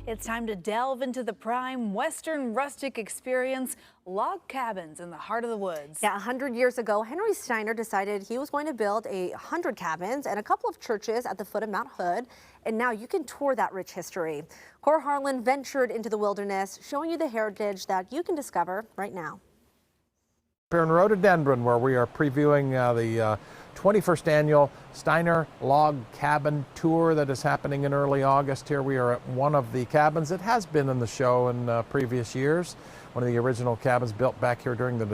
It's time to delve into the prime Western rustic experience, log cabins in the heart of the woods. Yeah, 100 years ago, Henry Steiner decided he was going to build 100 cabins and a couple of churches at the foot of Mount Hood. And now you can tour that rich history. Kohr ventured into the wilderness, showing you the heritage that you can discover right now. Here in Rhododendron, where we are previewing the 21st annual Steiner Log Cabin Tour that is happening in early August. Here we are at one of the cabins that has been in the show in previous years. One of the original cabins built back here during the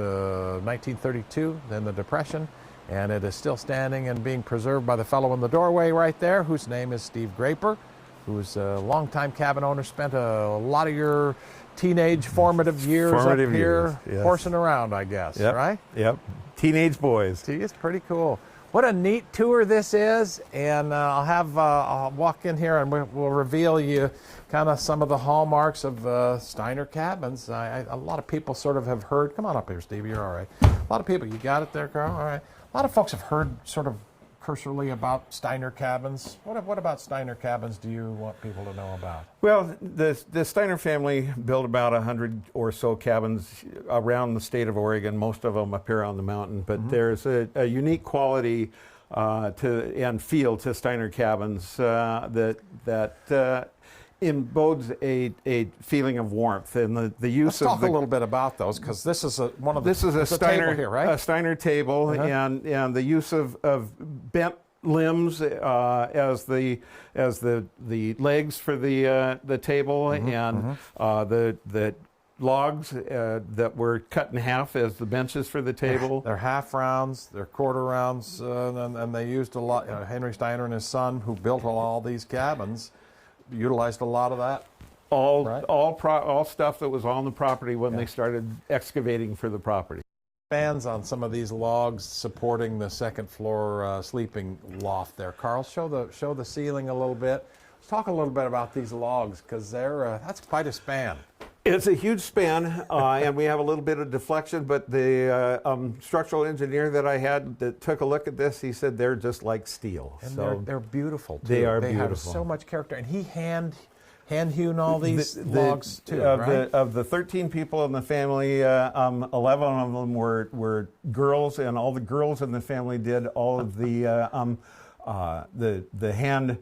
1932, then the Depression, and it is still standing and being preserved by the fellow in the doorway right there, whose name is Steve Graper, who's a longtime cabin owner, spent a lot of your teenage formative years up here horsing around, I guess, right? Yep, teenage boys. See, it's pretty cool. What a neat tour this is, and I'll walk in here and we'll reveal you kind of some of the hallmarks of Steiner cabins. A lot of people sort of have heard, come on up here, Steve, you're all right. A lot of people, you got it there, Carl? All right. A lot of folks have heard sort of cursorily about Steiner cabins. What about Steiner cabins do you want people to know about? Well, the Steiner family built about 100 or so cabins around the state of Oregon, most of them up here on the mountain, but there's a unique quality and feel to Steiner cabins that embodes a feeling of warmth, and the use Let's talk a little bit about those, because this is a Steiner here, right? A Steiner table, and the use of bent limbs as the legs for the table, and the logs that were cut in half as the benches for the table. They're half rounds, they're quarter rounds, and they used a lot. Henry Steiner and his son, who built all these cabins, utilized a lot of that. All stuff that was on the property when they started excavating for the property. Spans on some of these logs supporting the second floor sleeping loft there. Carl, show the ceiling a little bit. Let's talk a little bit about these logs, because that's quite a span. It's a huge span, and we have a little bit of deflection, but the structural engineer that I had that took a look at this, he said they're just like steel. And so they're beautiful, too. They are beautiful. They have so much character. And he hand-hewn all these logs, too, right? Of the 13 people in the family, 11 of them were girls, and all the girls in the family did all of the hand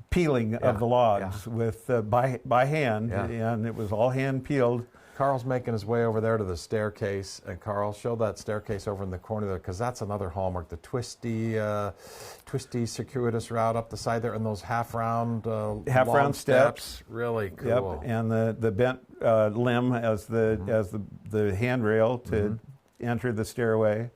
peeling of the logs with by hand, and it was all hand peeled. Carl's making his way over there to the staircase, and Carl, show that staircase over in the corner there, because that's another hallmark, the twisty circuitous route up the side there, and those half-round steps. Really cool. Yep, and the bent limb as the handrail to enter the stairway.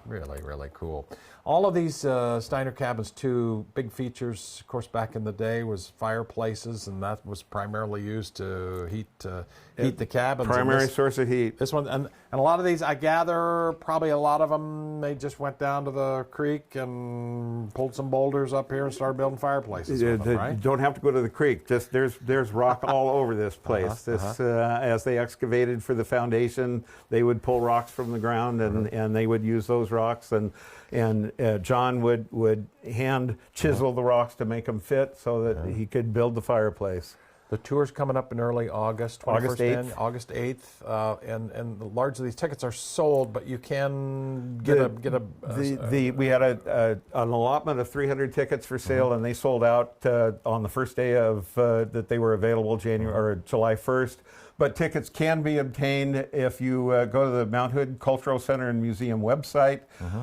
Really, really cool. All of these Steiner cabins, too, big features, of course, back in the day was fireplaces, and that was primarily used to heat the cabins. Primary source of heat. This one, and a lot of these, I gather, probably a lot of them, they just went down to the creek and pulled some boulders up here and started building fireplaces with them, right? You don't have to go to the creek. Just there's rock all over this place. As they excavated for the foundation, they would pull rocks from the ground, and they would use those rocks, and John would hand chisel the rocks to make them fit so that he could build the fireplace. The tour's coming up in early August, August 8th. August 8th, and largely these tickets are sold, but you can we had an allotment of 300 tickets for sale, and they sold out on the first day of that they were available, July 1st. But tickets can be obtained if you go to the Mount Hood Cultural Center and Museum website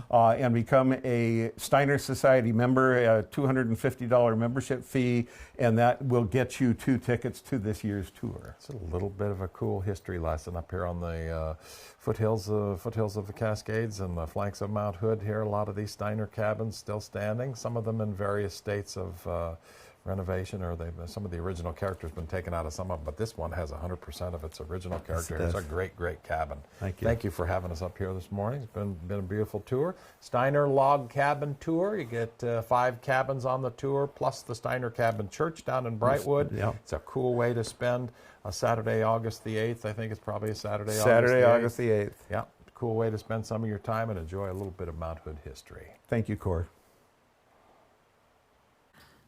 and become a Steiner Society member, a $250 membership fee, and that will get you 2 tickets to this year's tour. It's a little bit of a cool history lesson up here on the foothills of the Cascades and the flanks of Mount Hood here. A lot of these Steiner cabins still standing, some of them in various states of renovation, or some of the original characters been taken out of some of them, but this one has 100% of its original character. It's a great cabin. Thank you. Thank you for having us up here this morning. It's been a beautiful tour. Steiner Log Cabin Tour. You get 5 cabins on the tour, plus the Steiner Cabin Church down in Brightwood. It's a cool way to spend a Saturday, August the 8th. I think it's probably a Saturday, August the 8th. Yeah, cool way to spend some of your time and enjoy a little bit of Mount Hood history. Thank you, Kohr.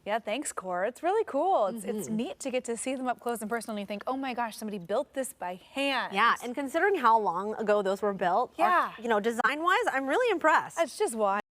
Yeah, thanks, Kohr. It's really cool. It's neat to get to see them up close and personal, and you think, oh my gosh, somebody built this by hand. Yeah, and considering how long ago those were built, yeah, you know, design-wise, I'm really impressed. That's just why.